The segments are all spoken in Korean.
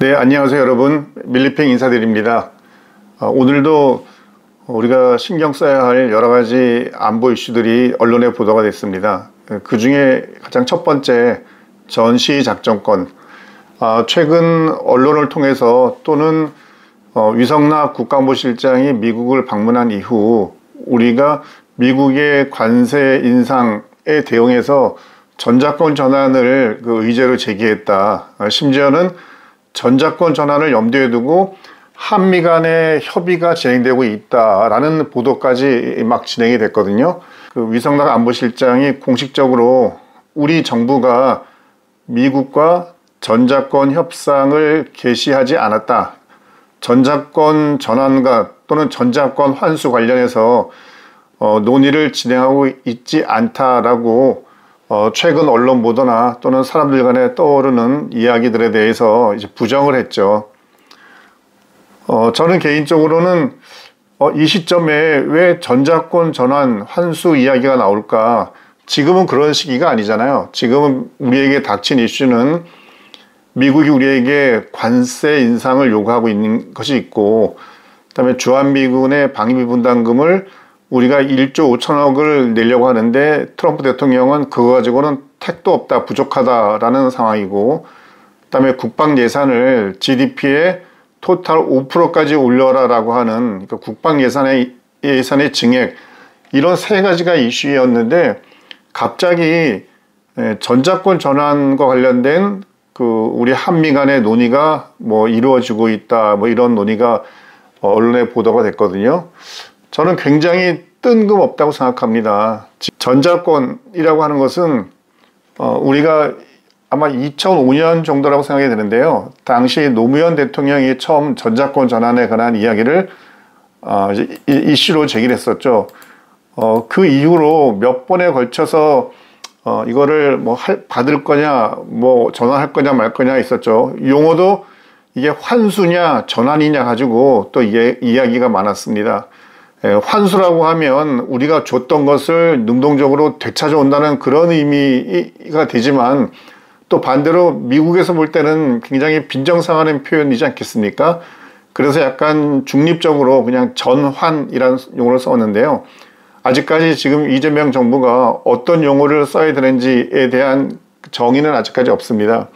네, 안녕하세요 여러분. 밀리팽 인사드립니다. 오늘도 우리가 신경 써야 할 여러 가지 안보 이슈들이 언론에 보도가 됐습니다. 그 중에 가장 첫 번째, 전시작전권. 최근 언론을 통해서 또는 위성락 국가안보실장이 미국을 방문한 이후 우리가 미국의 관세 인상에 대응해서 전작권 전환을 의제로 제기했다. 심지어는 전작권 전환을 염두에 두고 한미 간의 협의가 진행되고 있다라는 보도까지 막 진행이 됐거든요. 위성락 안보실장이 공식적으로 우리 정부가 미국과 전작권 협상을 개시하지 않았다. 전작권 전환과 또는 전작권 환수 관련해서 논의를 진행하고 있지 않다라고 최근 언론 보도나 또는 사람들 간에 떠오르는 이야기들에 대해서 이제 부정을 했죠. 저는 개인적으로는 이 시점에 왜 전작권 전환 환수 이야기가 나올까? 지금은 그런 시기가 아니잖아요. 지금은 우리에게 닥친 이슈는 미국이 우리에게 관세 인상을 요구하고 있는 것이 있고, 그다음에 주한미군의 방위비 분담금을 우리가 1조 5천억을 내려고 하는데 트럼프 대통령은 그거 가지고는 택도 없다, 부족하다라는 상황이고, 그다음에 국방 예산을 GDP의 토탈 5%까지 올려라라고 하는 그러니까 국방 예산의 증액, 이런 세 가지가 이슈였는데 갑자기 전작권 전환과 관련된 우리 한미 간의 논의가 이루어지고 있다, 이런 논의가 언론에 보도가 됐거든요. 저는 굉장히 뜬금없다고 생각합니다. 전작권이라고 하는 것은 우리가 아마 2005년 정도라고 생각이 되는데요. 당시 노무현 대통령이 처음 전작권 전환에 관한 이야기를 이슈로 제기를 했었죠. 그 이후로 몇 번에 걸쳐서 이거를 받을 거냐, 전환할 거냐 말 거냐 있었죠. 용어도 이게 환수냐 전환이냐 가지고 또 이야기가 많았습니다. 환수라고 하면 우리가 줬던 것을 능동적으로 되찾아온다는 그런 의미가 되지만, 또 반대로 미국에서 볼 때는 굉장히 빈정상하는 표현이지 않겠습니까? 그래서 약간 중립적으로 그냥 전환이라는 용어를 썼는데요. 아직까지 지금 이재명 정부가 어떤 용어를 써야 되는지에 대한 정의는 아직까지 없습니다.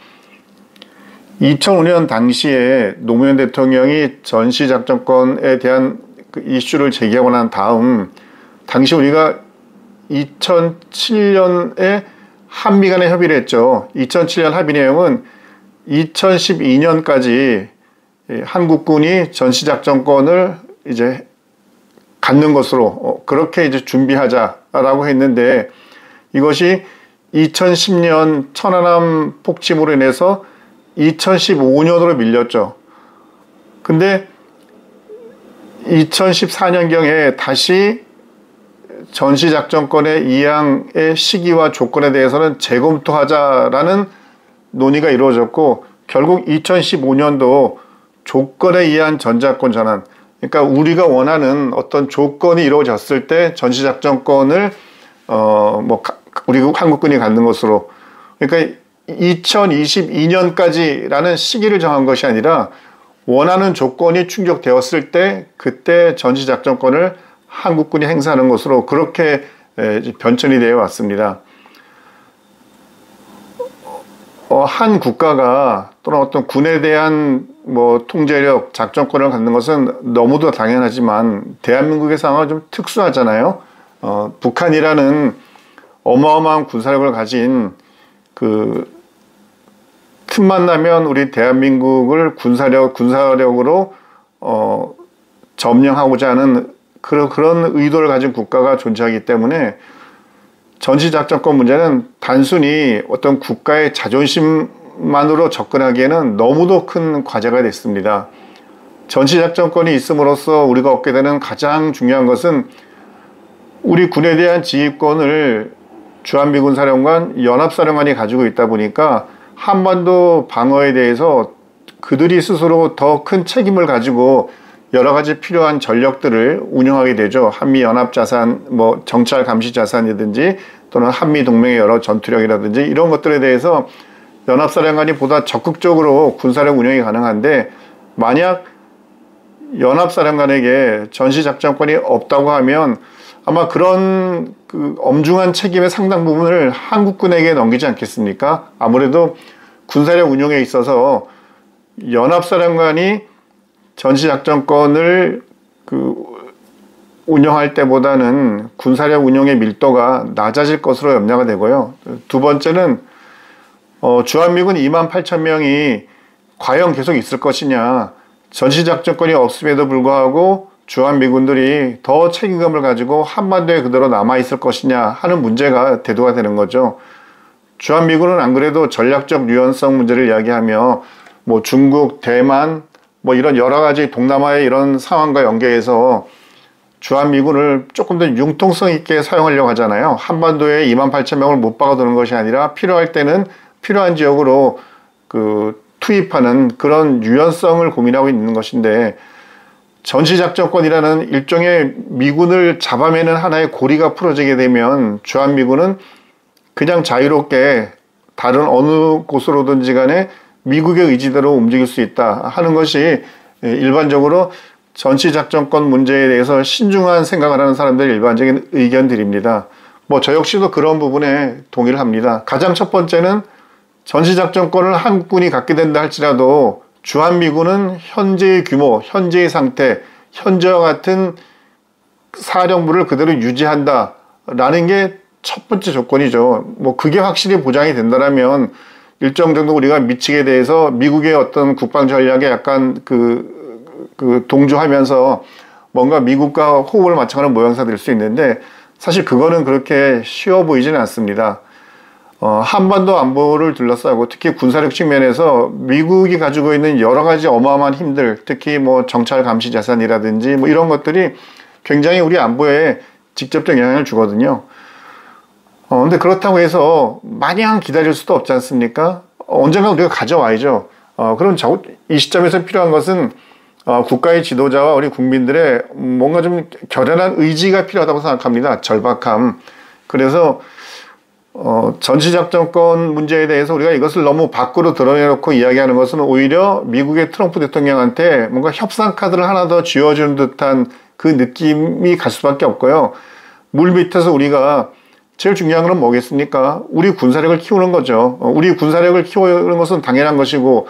2005년 당시에 노무현 대통령이 전시작전권에 대한 이슈를 제기하고 난 다음, 당시 우리가 2007년에 한미 간에 협의를 했죠. 2007년 합의 내용은 2012년까지 한국군이 전시작전권을 이제 갖는 것으로 그렇게 이제 준비하자라고 했는데, 이것이 2010년 천안함 폭침으로 인해서 2015년으로 밀렸죠. 근데 2014년경에 다시 전시작전권의 이양의 시기와 조건에 대해서는 재검토하자라는 논의가 이루어졌고, 결국 2015년도 조건에 의한 전작권 전환, 그러니까 우리가 원하는 어떤 조건이 이루어졌을 때 전시작전권을 우리 한국군이 갖는 것으로, 그러니까 2022년까지라는 시기를 정한 것이 아니라 원하는 조건이 충족되었을 때 그때 전시작전권을 한국군이 행사하는 것으로 그렇게 변천이 되어 왔습니다. 한 국가가 또는 어떤 군에 대한 통제력, 작전권을 갖는 것은 너무도 당연하지만 대한민국의 상황은 좀 특수하잖아요. 북한이라는 어마어마한 군사력을 가진 틈만 나면 우리 대한민국을 군사력으로 점령하고자 하는 그런 의도를 가진 국가가 존재하기 때문에 전시작전권 문제는 단순히 어떤 국가의 자존심만으로 접근하기에는 너무도 큰 과제가 됐습니다. 전시작전권이 있음으로써 우리가 얻게 되는 가장 중요한 것은 우리 군에 대한 지휘권을 주한미군 사령관, 연합사령관이 가지고 있다 보니까 한반도 방어에 대해서 그들이 스스로 더 큰 책임을 가지고 여러 가지 필요한 전력들을 운영하게 되죠. 한미연합자산, 정찰 감시 자산이든지 또는 한미동맹의 여러 전투력이라든지 이런 것들에 대해서 연합사령관이 보다 적극적으로 군사력 운영이 가능한데, 만약 연합사령관에게 전시작전권이 없다고 하면 아마 그런 그 엄중한 책임의 상당 부분을 한국군에게 넘기지 않겠습니까? 아무래도 군사력 운용에 있어서 연합사령관이 전시작전권을 운영할 때보다는 군사력 운용의 밀도가 낮아질 것으로 염려가 되고요. 두 번째는 주한미군 28,000명이 과연 계속 있을 것이냐, 전시작전권이 없음에도 불구하고 주한미군들이 더 책임감을 가지고 한반도에 그대로 남아있을 것이냐 하는 문제가 대두가 되는 거죠. 주한미군은 안 그래도 전략적 유연성 문제를 이야기하며 뭐 중국, 대만, 뭐 이런 여러 가지 동남아의 이런 상황과 연계해서 주한미군을 조금 더 융통성 있게 사용하려고 하잖아요. 한반도에 28,000명을 못 박아두는 것이 아니라 필요할 때는 필요한 지역으로 투입하는 그런 유연성을 고민하고 있는 것인데, 전시작전권이라는 일종의 미군을 잡아매는 하나의 고리가 풀어지게 되면 주한미군은 그냥 자유롭게 다른 어느 곳으로든지 간에 미국의 의지대로 움직일 수 있다 하는 것이 일반적으로 전시작전권 문제에 대해서 신중한 생각을 하는 사람들의 일반적인 의견들입니다. 뭐 저 역시도 그런 부분에 동의를 합니다. 가장 첫 번째는 전시작전권을 한국군이 갖게 된다 할지라도 주한미군은 현재의 규모, 현재의 상태, 현재와 같은 사령부를 그대로 유지한다라는 게 첫 번째 조건이죠. 뭐 그게 확실히 보장이 된다라면 일정 정도 우리가 미측에 대해서 미국의 어떤 국방 전략에 약간 동조하면서 뭔가 미국과 호흡을 맞춰가는 모양새가 될 수 있는데, 사실 그거는 그렇게 쉬워 보이지는 않습니다. 한반도 안보를 둘러싸고 특히 군사력 측면에서 미국이 가지고 있는 여러 가지 어마어마한 힘들, 특히 뭐 정찰 감시 자산이라든지 뭐 이런 것들이 굉장히 우리 안보에 직접적 영향을 주거든요. 근데 그렇다고 해서 마냥 기다릴 수도 없지 않습니까? 언젠가 우리가 가져와야죠. 그럼 이 시점에서 필요한 것은 국가의 지도자와 우리 국민들의 뭔가 좀 결연한 의지가 필요하다고 생각합니다. 절박함. 그래서 전시작전권 문제에 대해서 우리가 이것을 너무 밖으로 드러내놓고 이야기하는 것은 오히려 미국의 트럼프 대통령한테 뭔가 협상 카드를 하나 더 쥐어주는 듯한 그 느낌이 갈 수밖에 없고요. 물 밑에서 우리가 제일 중요한 건 뭐겠습니까? 우리 군사력을 키우는 거죠. 우리 군사력을 키우는 것은 당연한 것이고,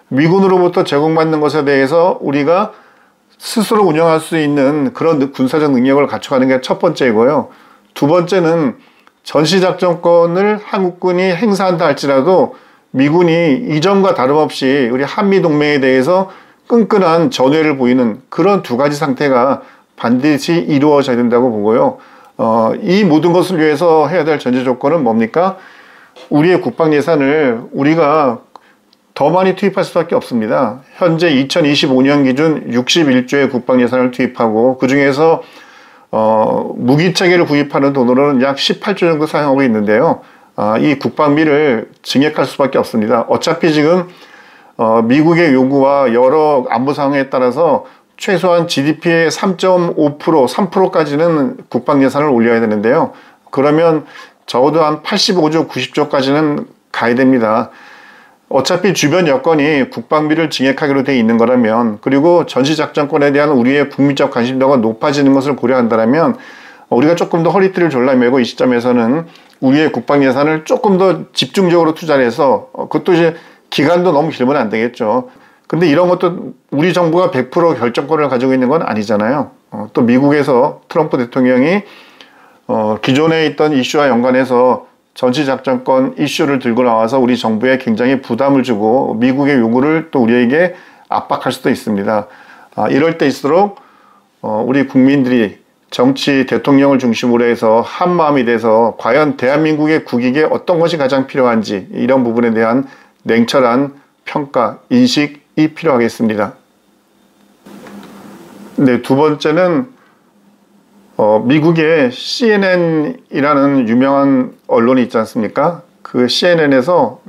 미군으로부터 제공받는 것에 대해서 우리가 스스로 운영할 수 있는 그런 군사적 능력을 갖춰가는 게 첫 번째이고요. 두 번째는 전시작전권을 한국군이 행사한다 할지라도 미군이 이전과 다름없이 우리 한미동맹에 대해서 끈끈한 전회를 보이는 그런 두 가지 상태가 반드시 이루어져야 된다고 보고요. 이 모든 것을 위해서 해야 될 전제 조건은 뭡니까? 우리의 국방 예산을 우리가 더 많이 투입할 수밖에 없습니다. 현재 2025년 기준 61조의 국방 예산을 투입하고 그 중에서 무기체계를 구입하는 돈으로는 약 18조 정도 사용하고 있는데요. 이 국방비를 증액할 수밖에 없습니다. 어차피 지금 미국의 요구와 여러 안보 상황에 따라서 최소한 GDP의 3.5%, 3%까지는 국방 예산을 올려야 되는데요. 그러면 적어도 한 85조, 90조까지는 가야 됩니다. 어차피 주변 여건이 국방비를 증액하기로 되어 있는 거라면, 그리고 전시작전권에 대한 우리의 국민적 관심도가 높아지는 것을 고려한다면 우리가 조금 더 허리띠를 졸라매고 이 시점에서는 우리의 국방 예산을 조금 더 집중적으로 투자를 해서, 그것도 이제 기간도 너무 길면 안 되겠죠. 근데 이런 것도 우리 정부가 100% 결정권을 가지고 있는 건 아니잖아요. 또 미국에서 트럼프 대통령이 기존에 있던 이슈와 연관해서 전시작전권 이슈를 들고 나와서 우리 정부에 굉장히 부담을 주고 미국의 요구를 또 우리에게 압박할 수도 있습니다. 이럴 때일수록 우리 국민들이 정치 대통령을 중심으로 해서 한마음이 돼서 과연 대한민국의 국익에 어떤 것이 가장 필요한지 이런 부분에 대한 냉철한 평가, 인식이 필요하겠습니다. 네, 두 번째는 미국의 CNN이라는 유명한 언론이 있지 않습니까? 그 CNN에서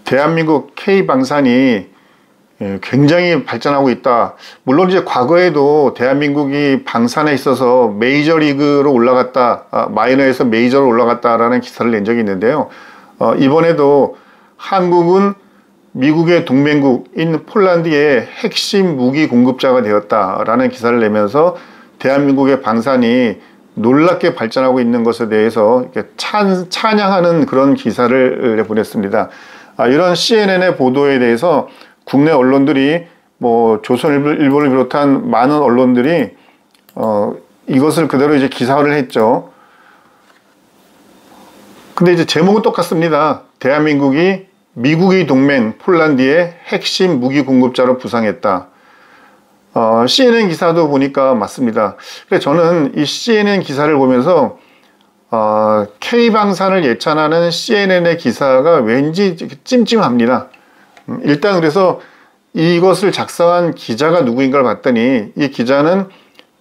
대한민국 K방산이 굉장히 발전하고 있다. 물론 이제 과거에도 대한민국이 방산에 있어서 메이저리그로 올라갔다, 마이너에서 메이저로 올라갔다라는 기사를 낸 적이 있는데요. 이번에도 한국은 미국의 동맹국인 폴란드의 핵심 무기 공급자가 되었다라는 기사를 내면서 대한민국의 방산이 놀랍게 발전하고 있는 것에 대해서 찬양하는 그런 기사를 내보냈습니다. 이런 CNN의 보도에 대해서 국내 언론들이 뭐 조선일보를 비롯한 많은 언론들이 이것을 그대로 이제 기사화를 했죠. 근데 이제 제목은 똑같습니다. 대한민국이 미국의 동맹 폴란드의 핵심 무기 공급자로 부상했다. CNN 기사도 보니까 맞습니다. 그래서 저는 이 CNN 기사를 보면서 K방산을 예찬하는 CNN의 기사가 왠지 찜찜합니다. 일단 그래서 이것을 작성한 기자가 누구인가를 봤더니 이 기자는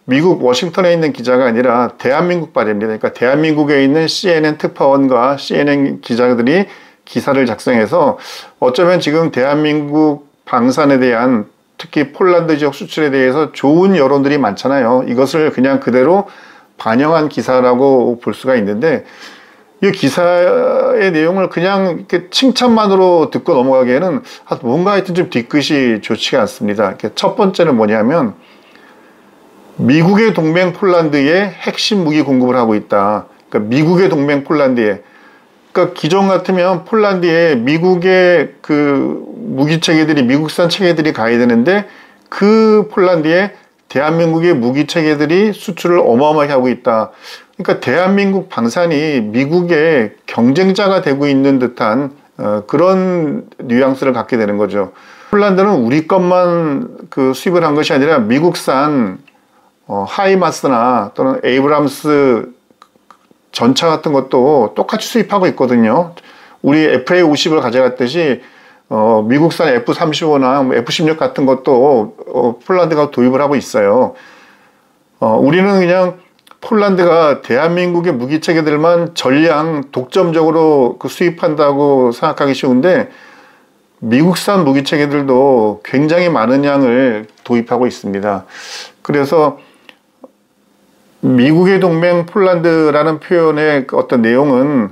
미국 워싱턴에 있는 기자가 아니라 대한민국 발입니다. 그러니까 대한민국에 있는 CNN 특파원과 CNN 기자들이 기사를 작성해서 어쩌면 지금 대한민국 방산에 대한 특히 폴란드 지역 수출에 대해서 좋은 여론들이 많잖아요. 이것을 그냥 그대로 반영한 기사라고 볼 수가 있는데 이 기사의 내용을 그냥 이렇게 칭찬만으로 듣고 넘어가기에는 뭔가 하여튼 좀 뒤끝이 좋지가 않습니다. 첫 번째는 뭐냐면 미국의 동맹 폴란드에 핵심 무기 공급을 하고 있다. 그러니까 미국의 동맹 폴란드에, 그러니까 기존 같으면 폴란드에 미국의 그 무기 체계들이, 미국산 체계들이 가야 되는데 그 폴란드에 대한민국의 무기 체계들이 수출을 어마어마하게 하고 있다. 그러니까 대한민국 방산이 미국의 경쟁자가 되고 있는 듯한 그런 뉘앙스를 갖게 되는 거죠. 폴란드는 우리 것만 그 수입을 한 것이 아니라 미국산 하이마스나 또는 에이브람스 전차 같은 것도 똑같이 수입하고 있거든요. 우리 FA-50을 가져갔듯이 미국산 F-35나 F-16 같은 것도 폴란드가 도입을 하고 있어요. 우리는 그냥 폴란드가 대한민국의 무기 체계들만 전량 독점적으로 수입한다고 생각하기 쉬운데 미국산 무기 체계들도 굉장히 많은 양을 도입하고 있습니다. 그래서 미국의 동맹 폴란드라는 표현의 어떤 내용은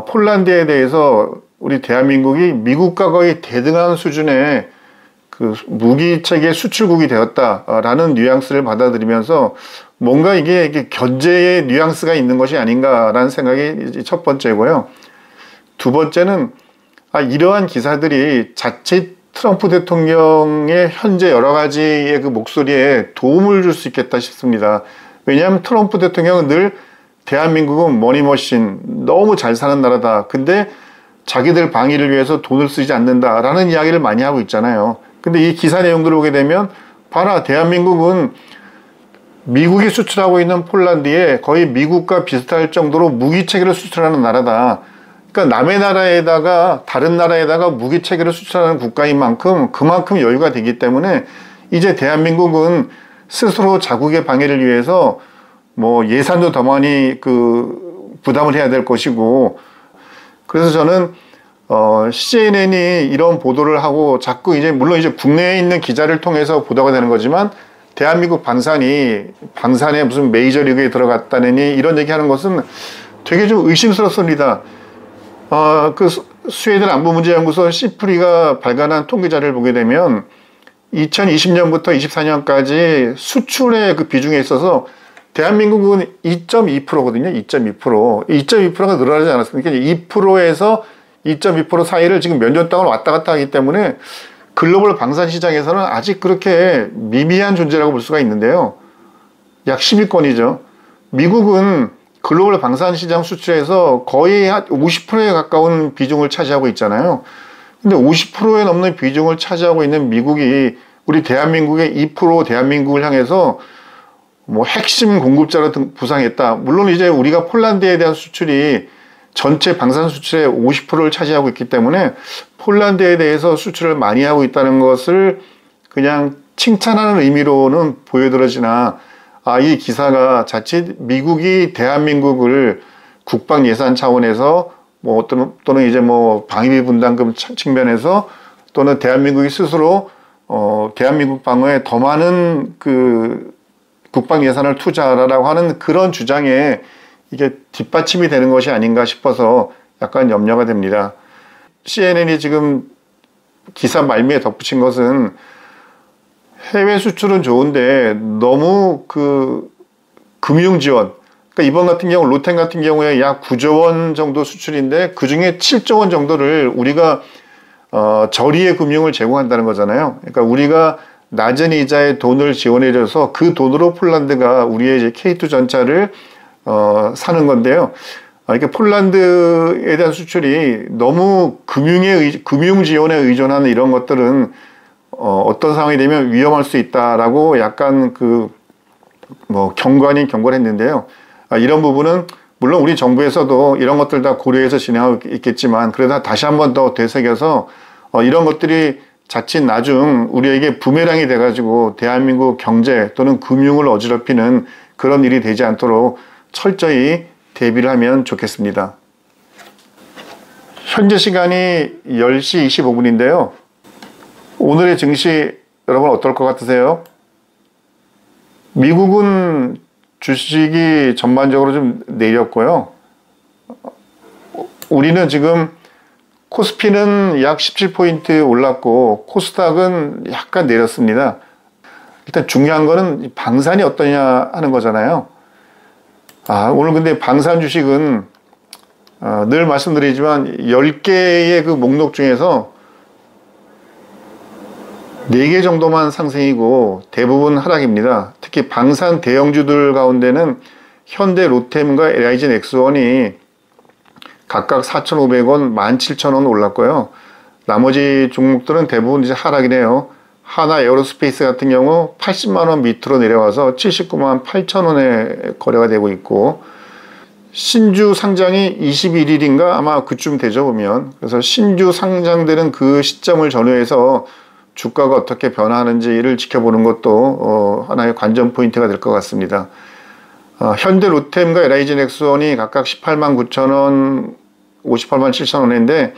폴란드에 대해서 우리 대한민국이 미국과 거의 대등한 수준의 그 무기체계 수출국이 되었다라는 뉘앙스를 받아들이면서 뭔가 이게 견제의 뉘앙스가 있는 것이 아닌가라는 생각이 첫 번째고요. 두 번째는 이러한 기사들이 자칫 트럼프 대통령의 현재 여러 가지의 그 목소리에 도움을 줄 수 있겠다 싶습니다. 왜냐하면 트럼프 대통령은 늘 대한민국은 머니머신, 너무 잘 사는 나라다. 근데 자기들 방위를 위해서 돈을 쓰지 않는다라는 이야기를 많이 하고 있잖아요. 근데 이 기사 내용들을 보게 되면 봐라, 대한민국은 미국이 수출하고 있는 폴란드에 거의 미국과 비슷할 정도로 무기체계를 수출하는 나라다. 그러니까 남의 나라에다가 다른 나라에다가 무기체계를 수출하는 국가인 만큼 그만큼 여유가 되기 때문에 이제 대한민국은 스스로 자국의 방위를 위해서 뭐 예산도 더 많이 부담을 해야 될 것이고, 그래서 저는 CNN이 이런 보도를 하고 자꾸 물론 이제 국내에 있는 기자를 통해서 보도가 되는 거지만 대한민국 방산에 무슨 메이저리그에 들어갔다느니 이런 얘기하는 것은 되게 좀 의심스럽습니다. 그 스웨덴 안보문제연구소 시프리가 발간한 통계자료를 보게 되면 2020년부터 24년까지 수출의 그 비중에 있어서 대한민국은 2.2%거든요. 2.2%. 2.2%가 늘어나지 않았습니까? 2%에서 2.2% 사이를 지금 몇 년 동안 왔다 갔다 하기 때문에 글로벌 방산 시장에서는 아직 그렇게 미미한 존재라고 볼 수가 있는데요. 약 10위권이죠. 미국은 글로벌 방산 시장 수출에서 거의 한 50%에 가까운 비중을 차지하고 있잖아요. 근데 50%에 넘는 비중을 차지하고 있는 미국이 우리 대한민국의 2% 대한민국을 향해서 뭐 핵심 공급자로 부상했다. 물론 이제 우리가 폴란드에 대한 수출이 전체 방산 수출의 50%를 차지하고 있기 때문에 폴란드에 대해서 수출을 많이 하고 있다는 것을 그냥 칭찬하는 의미로는 보여들어지나 이 기사가 자칫 미국이 대한민국을 국방 예산 차원에서 뭐 또는 이제 뭐 방위비 분담금 측면에서 또는 대한민국이 스스로 대한민국 방어에 더 많은 그 국방 예산을 투자하라고 하는 그런 주장에 이게 뒷받침이 되는 것이 아닌가 싶어서 약간 염려가 됩니다. CNN이 지금 기사 말미에 덧붙인 것은 해외 수출은 좋은데 너무 그 금융 지원, 그러니까 이번 같은 경우 로템 같은 경우에 약 9조 원 정도 수출인데 그 중에 7조 원 정도를 우리가 저리의 금융을 제공한다는 거잖아요. 그러니까 우리가 낮은 이자에 돈을 지원해줘서 그 돈으로 폴란드가 우리의 이제 K2 전차를 사는 건데요. 이렇게 폴란드에 대한 수출이 너무 금융 지원에 의존하는 이런 것들은 어떤 상황이 되면 위험할 수 있다라고 약간 경고 아닌 경고를 했는데요. 이런 부분은 물론 우리 정부에서도 이런 것들 다 고려해서 진행하고 있겠지만 그래도 다시 한번 더 되새겨서 이런 것들이 자칫 나중 우리에게 부메랑이 돼가지고 대한민국 경제 또는 금융을 어지럽히는 그런 일이 되지 않도록 철저히 대비를 하면 좋겠습니다. 현재 시간이 10시 25분인데요. 오늘의 증시 여러분 어떨 것 같으세요? 미국은 주식이 전반적으로 좀 내렸고요. 우리는 지금 코스피는 약 17포인트 올랐고 코스닥은 약간 내렸습니다. 일단 중요한 거는 방산이 어떠냐 하는 거잖아요. 오늘 근데 방산 주식은 늘 말씀드리지만 10개의 그 목록 중에서 4개 정도만 상승이고 대부분 하락입니다. 특히 방산 대형주들 가운데는 현대 로템과 LIG 넥스원이 각각 4,500원, 17,000원 올랐고요. 나머지 종목들은 대부분 이제 하락이네요. 하나 에어로스페이스 같은 경우 80만원 밑으로 내려와서 79만 8천원에 거래가 되고 있고, 신주 상장이 21일인가 아마 그쯤 되죠 보면. 그래서 신주 상장되는 그 시점을 전후해서 주가가 어떻게 변화하는지를 지켜보는 것도 하나의 관전 포인트가 될 것 같습니다. 현대 로템과 LIG 넥스원이 각각 18만 9천원, 58만 7천원인데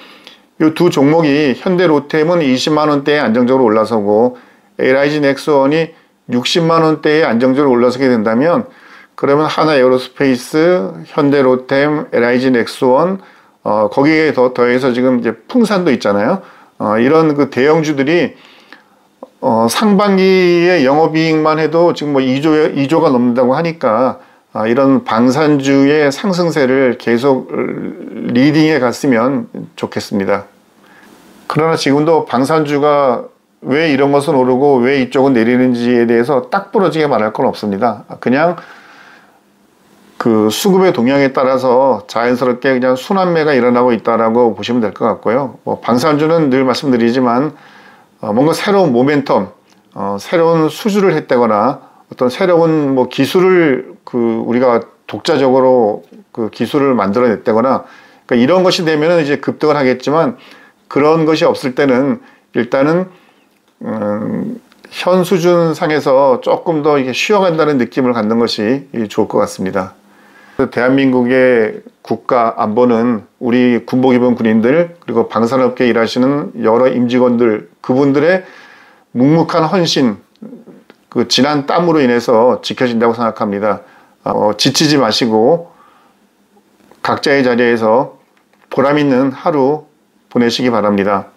이 두 종목이 현대 로템은 20만 원대에 안정적으로 올라서고 LIG 넥스원이 60만 원대에 안정적으로 올라서게 된다면, 그러면 하나 에어로스페이스, 현대 로템, LIG 넥스원, 거기에 더해서 지금 이제 풍산도 있잖아요. 이런 그 대형주들이 상반기에 영업이익만 해도 지금 뭐 2조가 넘는다고 하니까 이런 방산주의 상승세를 계속 리딩해 갔으면 좋겠습니다. 그러나 지금도 방산주가 왜 이런 것은 오르고 왜 이쪽은 내리는지에 대해서 딱 부러지게 말할 건 없습니다. 그냥 그 수급의 동향에 따라서 자연스럽게 그냥 순환매가 일어나고 있다라고 보시면 될 것 같고요. 방산주는 늘 말씀드리지만 뭔가 새로운 모멘텀, 새로운 수주를 했다거나 어떤 새로운 뭐 기술을 우리가 독자적으로 그 기술을 만들어냈다거나, 그러니까 이런 것이 되면은 이제 급등을 하겠지만 그런 것이 없을 때는 일단은 현 수준 상에서 조금 더 이게 쉬어간다는 느낌을 갖는 것이 좋을 것 같습니다. 대한민국의 국가 안보는 우리 군복 입은 군인들, 그리고 방산업계에 일하시는 여러 임직원들, 그분들의 묵묵한 헌신, 그 진한 땀으로 인해서 지켜진다고 생각합니다. 지치지 마시고 각자의 자리에서 보람 있는 하루 보내시기 바랍니다.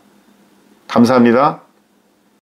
감사합니다.